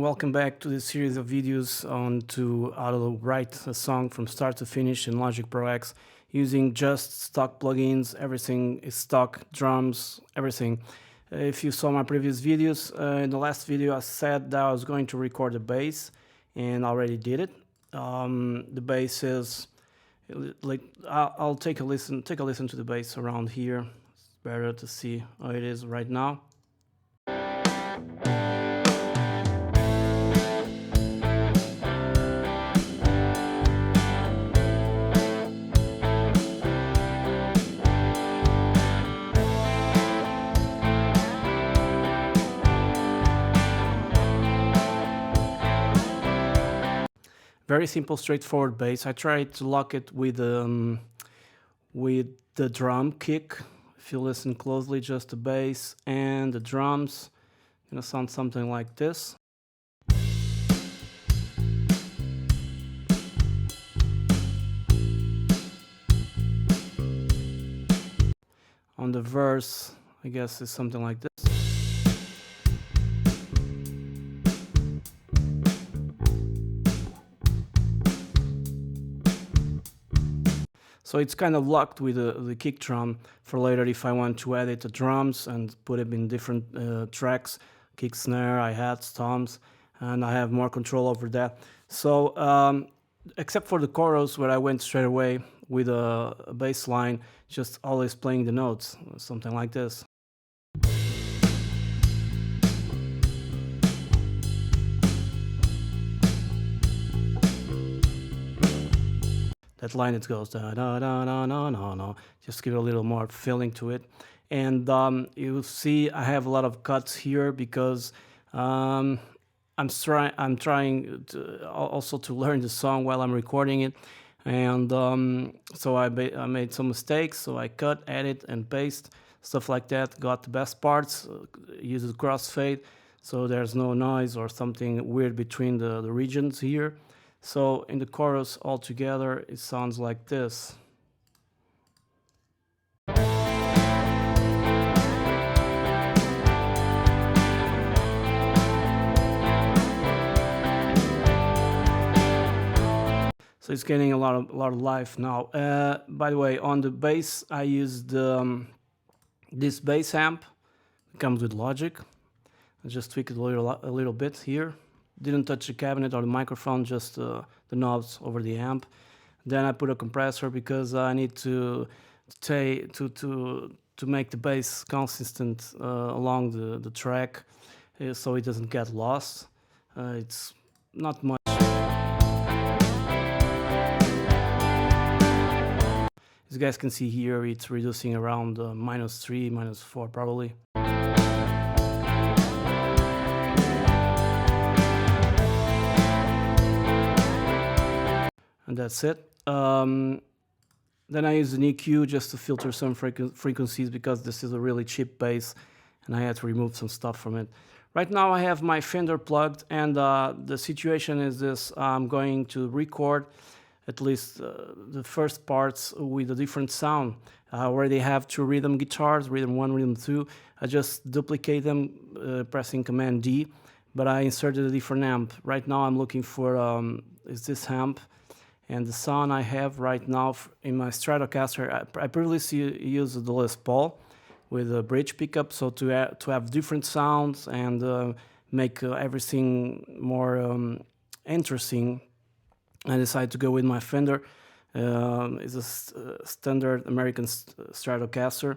welcome back to this series of videos on how to write a song from start to finish in Logic Pro X using just stock plugins. Everything is stock, drums, everything. If you saw my previous videos, in the last video I said that I was going to record the bass, and I already did it. The bass is like I'll take a listen to the bass around here. It's better to see how it is right now. Very simple, straightforward bass. I tried to lock it with the drum kick. If you listen closely, just the bass and the drums, gonna sound something like this. On the verse, I guess it's something like this. So it's kind of locked with the kick drum for later if I want to edit the drums and put them in different tracks, kick, snare, hi-hats, toms, and I have more control over that. So except for the chorus where I went straight away with a bass line, just always playing the notes, something like this. That line, it goes da da da da da da da. Just give it a little more feeling to it, and you see I have a lot of cuts here because I'm trying to also to learn the song while I'm recording it, and so I made some mistakes. So I cut, edit, and paste stuff like that. Got the best parts. Use the crossfade, so there's no noise or something weird between the regions here. So in the chorus altogether, it sounds like this. So it's getting a lot of life now. By the way, on the bass, I used this bass amp. It comes with Logic. I just tweak it a little bit here. Didn't touch the cabinet or the microphone, just the knobs over the amp. Then I put a compressor because I need to make the bass consistent along the track, so it doesn't get lost. It's not much. As you guys can see here, it's reducing around -3, -4 probably. And that's it. Then I use an EQ just to filter some frequencies because this is a really cheap bass and I had to remove some stuff from it. Right now I have my Fender plugged, and the situation is this: I'm going to record at least the first parts with a different sound. I already have 2 rhythm guitars, rhythm 1, rhythm 2. I just duplicate them pressing Command D, but I inserted a different amp. Right now I'm looking for is this amp. And the sound I have right now in my Stratocaster, I previously used the Les Paul with a bridge pickup, so to have different sounds and make everything more interesting, I decided to go with my Fender. It's a standard American Stratocaster,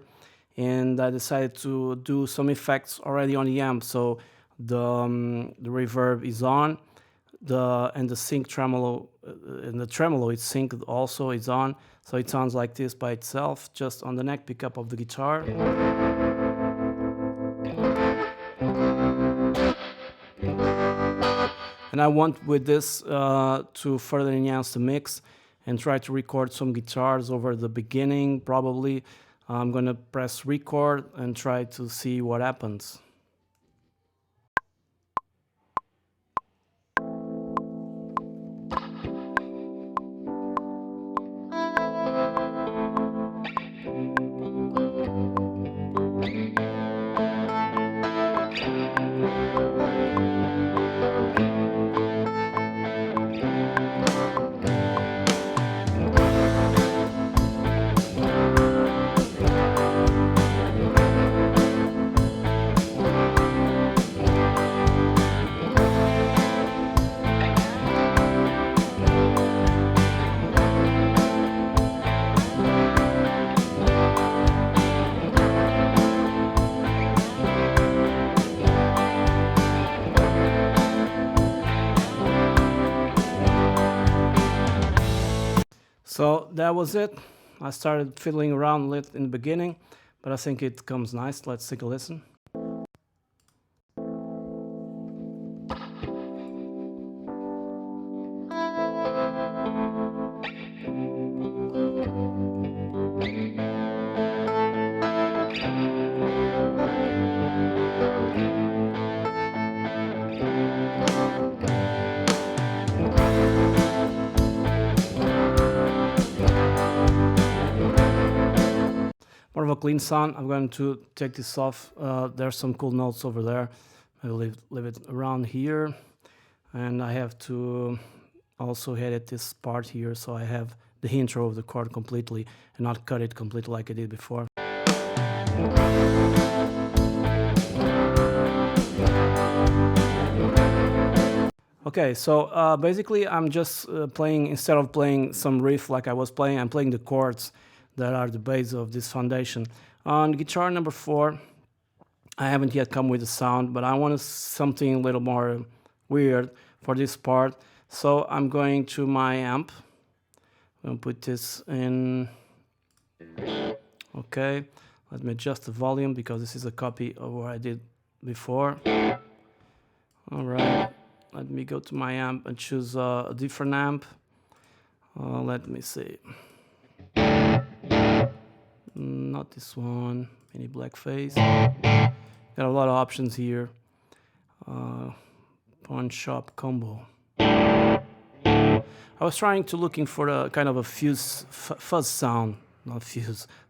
and I decided to do some effects already on the amp. So the reverb is on. The sync tremolo, and the tremolo is synced also, is on, so it sounds like this by itself, just on the neck pickup of the guitar. And I want with this to further enhance the mix and try to record some guitars over the beginning. Probably I'm gonna press record and try to see what happens. So that was it. I started fiddling around with it in the beginning, but I think it comes nice. Let's take a listen. More of a clean sound. I'm going to take this off. There's some cool notes over there. I will leave it around here. And I have to also edit this part here so I have the intro of the chord completely and not cut it completely like I did before. Okay, so basically I'm just playing, instead of playing some riff like I was playing, I'm playing the chords that are the base of this foundation. On guitar number 4, I haven't yet come with the sound, but I wanted something a little more weird for this part. So I'm going to my amp. I'm going to put this in. Okay, let me adjust the volume because this is a copy of what I did before. Alright, let me go to my amp and choose a different amp. Let me see. Not this one, mini blackface. Got a lot of options here. Pawn shop combo. I was trying to looking for a kind of a fuzz sound, not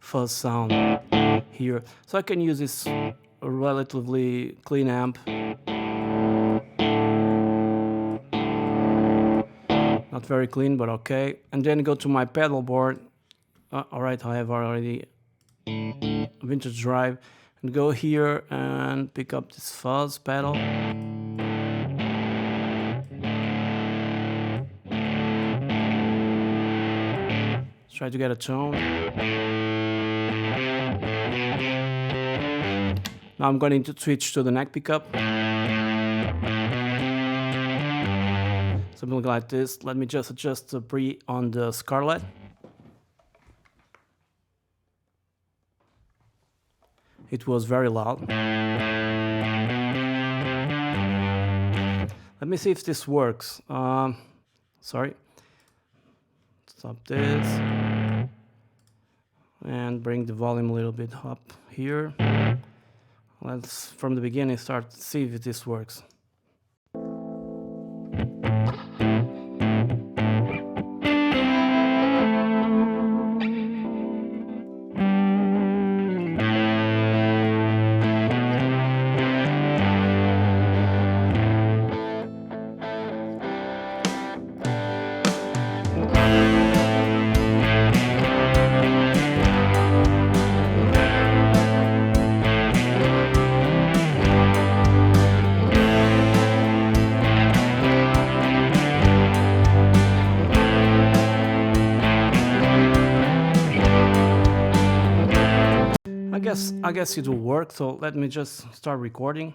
fuzz sound here. So I can use this relatively clean amp. Not very clean, but okay. And then go to my pedal board. Alright, I have already vintage drive, and go here and pick up this fuzz pedal. Let's try to get a tone. Now I'm going to switch to the neck pickup. Something like this. Let me just adjust the pre on the Scarlett. It was very loud. Let me see if this works. Sorry. Stop this. And bring the volume a little bit up here. Let's, from the beginning, start to see if this works. I guess it will work, so let me just start recording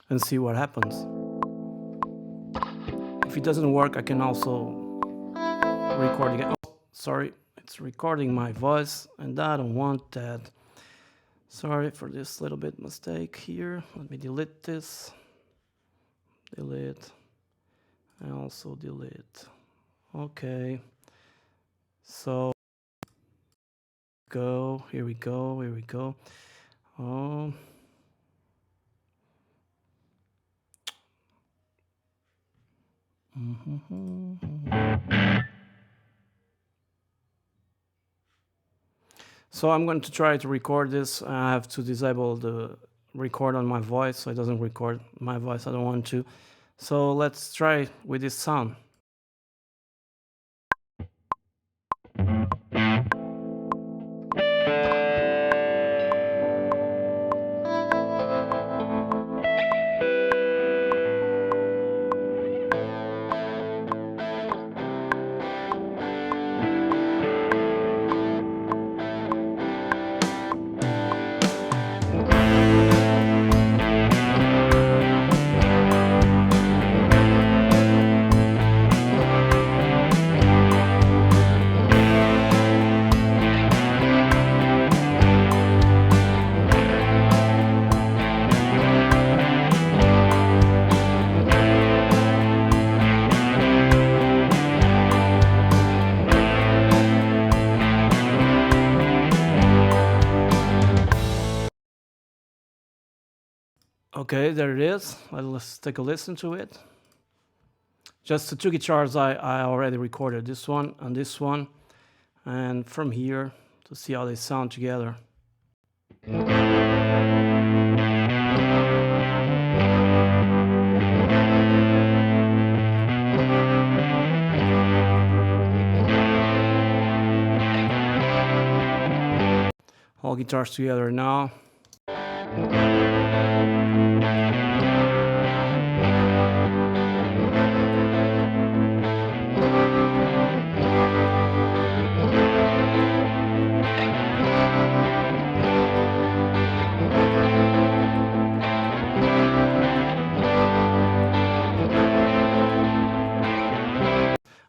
and see what happens. If it doesn't work, I can also record again. Oh, sorry, it's recording my voice and I don't want that. Sorry for this little bit mistake here. Let me delete this. Delete. And also delete. Okay. So here we go. So I'm going to try to record this. I have to disable the record on my voice so it doesn't record my voice. I don't want to. So let's try with this sound. Okay, there it is. Let's take a listen to it. Just the two guitars I already recorded, this one and this one, and from here to see how they sound together. All guitars together now.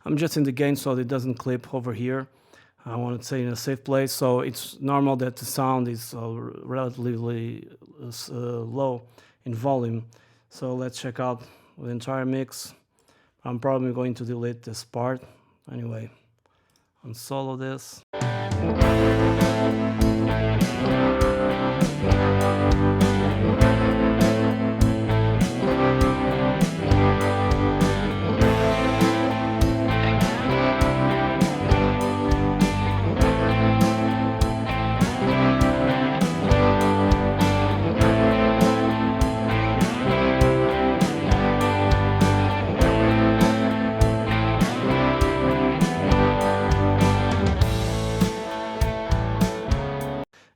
I'm just in the gain so it doesn't clip over here. I want to say in a safe place, so it's normal that the sound is relatively low in volume. So let's check out the entire mix. I'm probably going to delete this part. Anyway, unsolo this.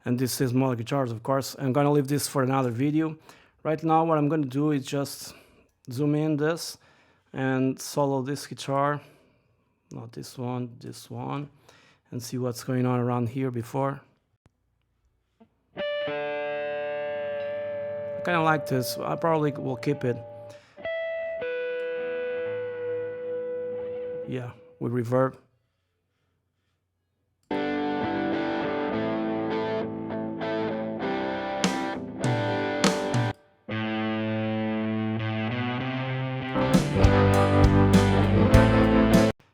And this is mono guitars, of course. I'm gonna leave this for another video. Right now what I'm gonna do is just zoom in this and solo this guitar, not this one, and see what's going on around here before. I kinda like this, I probably will keep it. Yeah, with reverb.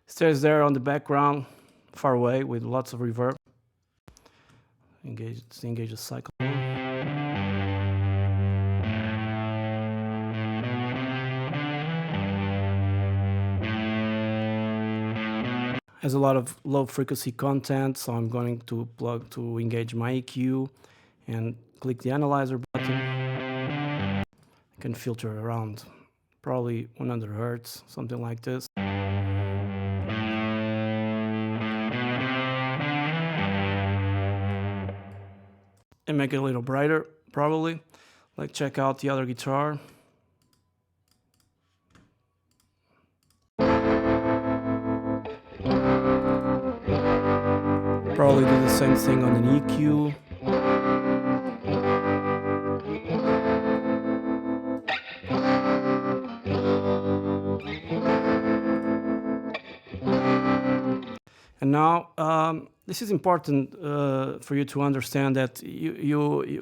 Stays there on the background, far away, with lots of reverb. Engage the cycle. Has a lot of low frequency content, so I'm going to engage my EQ and click the analyzer button. I can filter around probably 100 Hertz, something like this. And make it a little brighter, probably. Like, check out the other guitar. Probably do the same thing on an EQ. And now, this is important for you to understand that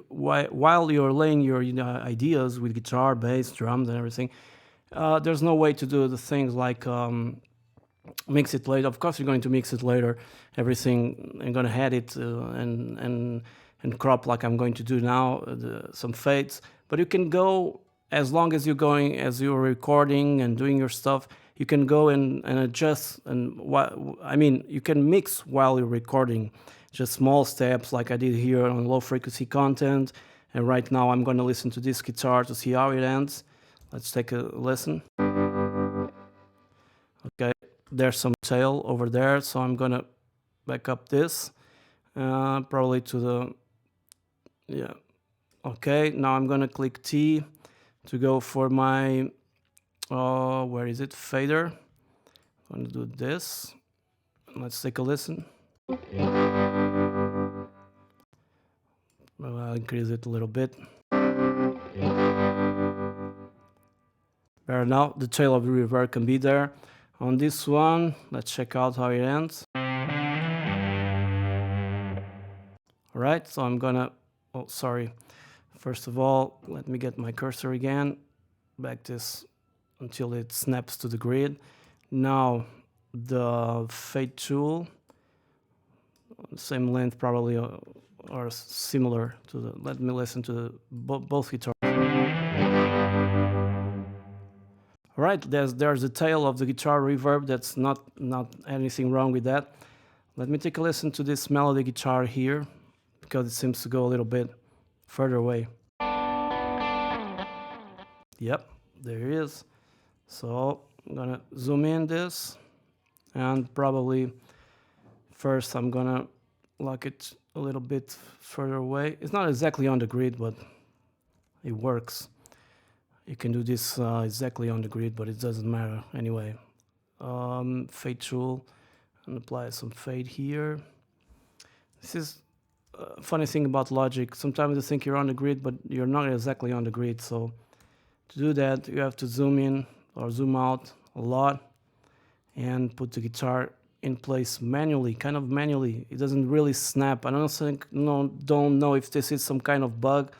while you're laying your ideas with guitar, bass, drums, and everything, there's no way to do the things like mix it later. Of course, you're going to mix it later. Everything, I'm going to add it and crop like I'm going to do now, some fades. But you can go, as long as you're recording and doing your stuff, you can go and adjust, and you can mix while you're recording, just small steps like I did here on low frequency content. And right now I'm going to listen to this guitar to see how it ends. Let's take a listen. Okay, there's some tail over there, so I'm going to back up this, probably to the, yeah. Okay, now I'm going to click T to go for my where is it? Fader. I'm going to do this. Let's take a listen. I'll increase it a little bit. Better now. The tail of the reverb can be there. On this one, let's check out how it ends. Alright, so I'm gonna, oh sorry. First of all, let me get my cursor again. Back this until it snaps to the grid. Now the fade tool, same length probably, or similar to the, let me listen to both guitars. right, there's the tail of the guitar reverb. That's not anything wrong with that. Let me take a listen to this melody guitar here, because it seems to go a little bit further away. Yep, there it is. So I'm gonna zoom in this, and probably first I'm gonna lock it a little bit further away. It's not exactly on the grid, but it works. You can do this exactly on the grid, but it doesn't matter anyway. Fade tool, and apply some fade here. This is a funny thing about Logic. Sometimes you think you're on the grid, but you're not exactly on the grid. So to do that, you have to zoom in or zoom out a lot and put the guitar in place manually, kind of manually. It doesn't really snap. I don't know if this is some kind of bug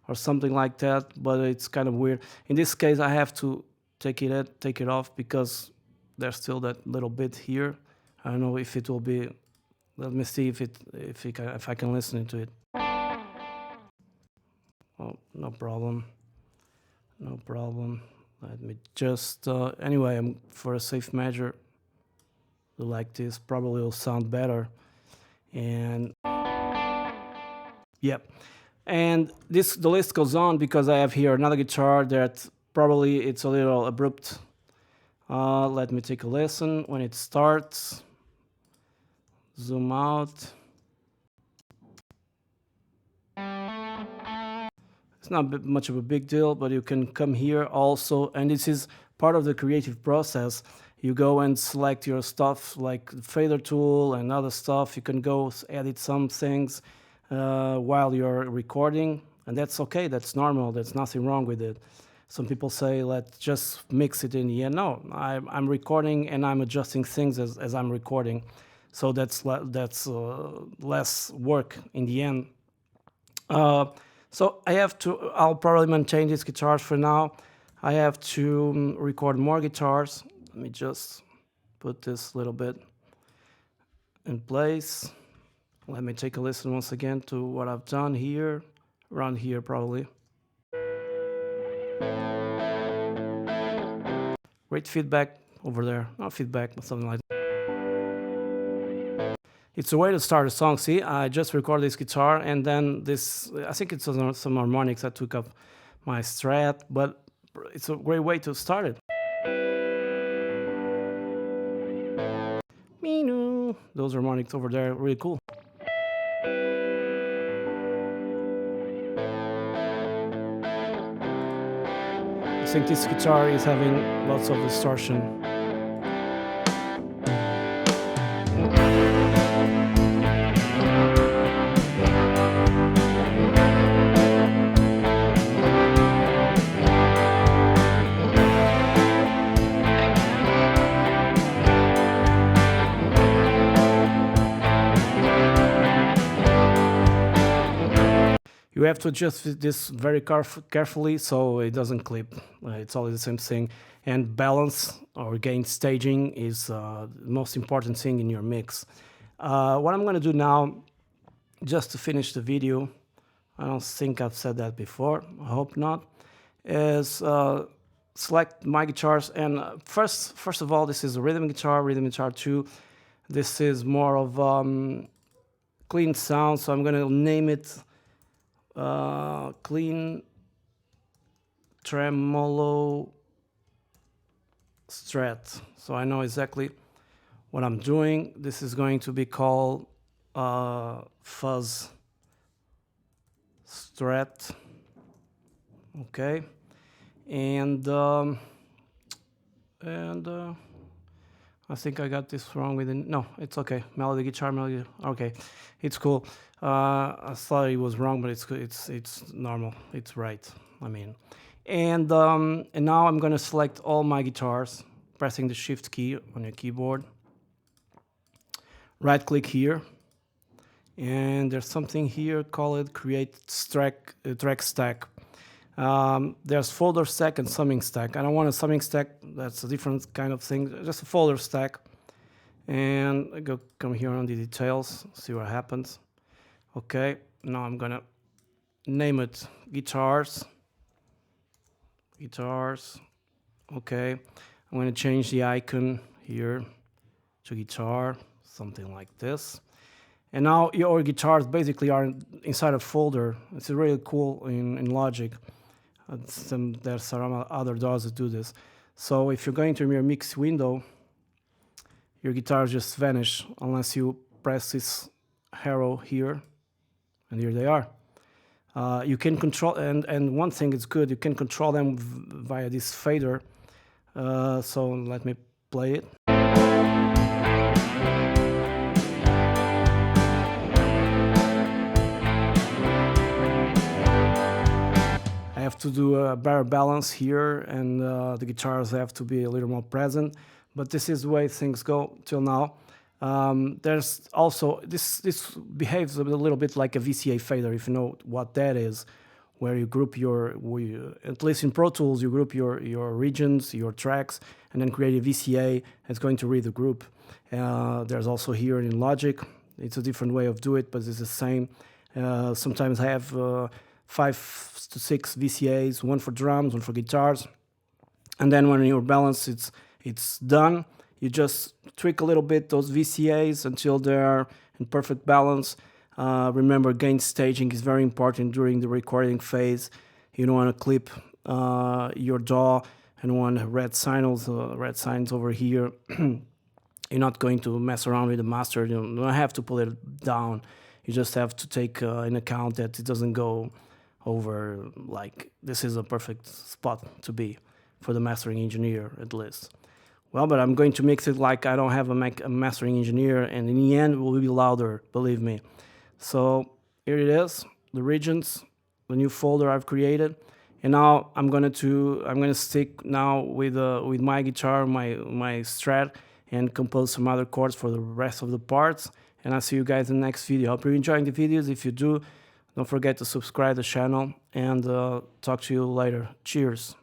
or something like that, but it's kind of weird. In this case, I have to take it off because there's still that little bit here. I don't know if it will be. Let me see if I can listen to it. Oh, no problem. No problem. Let me just anyway. For a safe measure, like this probably will sound better. And yep. And the list goes on because I have here another guitar that probably it's a little abrupt. Let me take a listen when it starts. Zoom out. It's not much of a big deal, but you can come here also, and this is part of the creative process. You go and select your stuff like the fader tool and other stuff. You can go edit some things while you're recording, and that's okay. That's normal. There's nothing wrong with it. Some people say, let's just mix it in the end. No, I'm recording and I'm adjusting things as I'm recording. So that's less work in the end. So I'll probably maintain these guitars for now. I have to record more guitars. Let me just put this little bit in place. Let me take a listen once again to what I've done here, around here probably. Great feedback over there. Not feedback, but something like that. It's a way to start a song. See, I just recorded this guitar and then this, I think it's some harmonics. I took up my Strat, but it's a great way to start it. Those harmonics over there are really cool. I think this guitar is having lots of distortion. You have to adjust this very carefully so it doesn't clip. It's always the same thing. And balance or gain staging is the most important thing in your mix. What I'm going to do now, just to finish the video, I don't think I've said that before, I hope not, is select my guitars. And first of all, this is a rhythm guitar 2. This is more of clean sound, so I'm going to name it clean tremolo Strat. So I know exactly what I'm doing. This is going to be called fuzz Strat. Okay, and I think I got this wrong with it. No, it's okay. Melody guitar, melody. Okay, it's cool. I thought it was wrong, but it's normal. It's right. I mean, and now I'm gonna select all my guitars, pressing the Shift key on your keyboard. Right click here, and there's something here. Call it Create Track Stack. There's folder stack and summing stack. I don't want a summing stack. That's a different kind of thing. Just a folder stack. And I come here on the details, see what happens. Okay, now I'm gonna name it guitars. Okay, I'm going to change the icon here to guitar, something like this. And now your guitars basically are inside a folder. It's really cool in Logic. There's some other DAWs that do this. So if you're going to your mix window, your guitars just vanish unless you press this arrow here, and here they are. You can control, and one thing is good, you can control them via this fader. So let me play it. I have to do a better balance here, and the guitars have to be a little more present, but this is the way things go till now. There's also, this behaves a little bit like a VCA fader, if you know what that is, where you group at least in Pro Tools, you group your regions, your tracks, and then create a VCA that's going to read the group. There's also here in Logic. It's a different way of doing it, but it's the same. Sometimes I have 5 to 6 VCAs, one for drums, one for guitars. And then when you're balanced, it's done. You just tweak a little bit those VCAs until they're in perfect balance. Remember, gain staging is very important during the recording phase. You don't want to clip your DAW and want red signs over here. You're not going to mess around with the master. You don't have to pull it down. You just have to take in account that it doesn't go over. Like, this is a perfect spot to be for the mastering engineer, at least. Well, but I'm going to mix it like I don't have a mastering engineer, and in the end it will be louder, believe me. So here it is, the regions, the new folder I've created, and now I'm gonna stick now with my guitar, my Strat, and compose some other chords for the rest of the parts. And I'll see you guys in the next video. Hope you're enjoying the videos. If you do, don't forget to subscribe to the channel, and talk to you later. Cheers.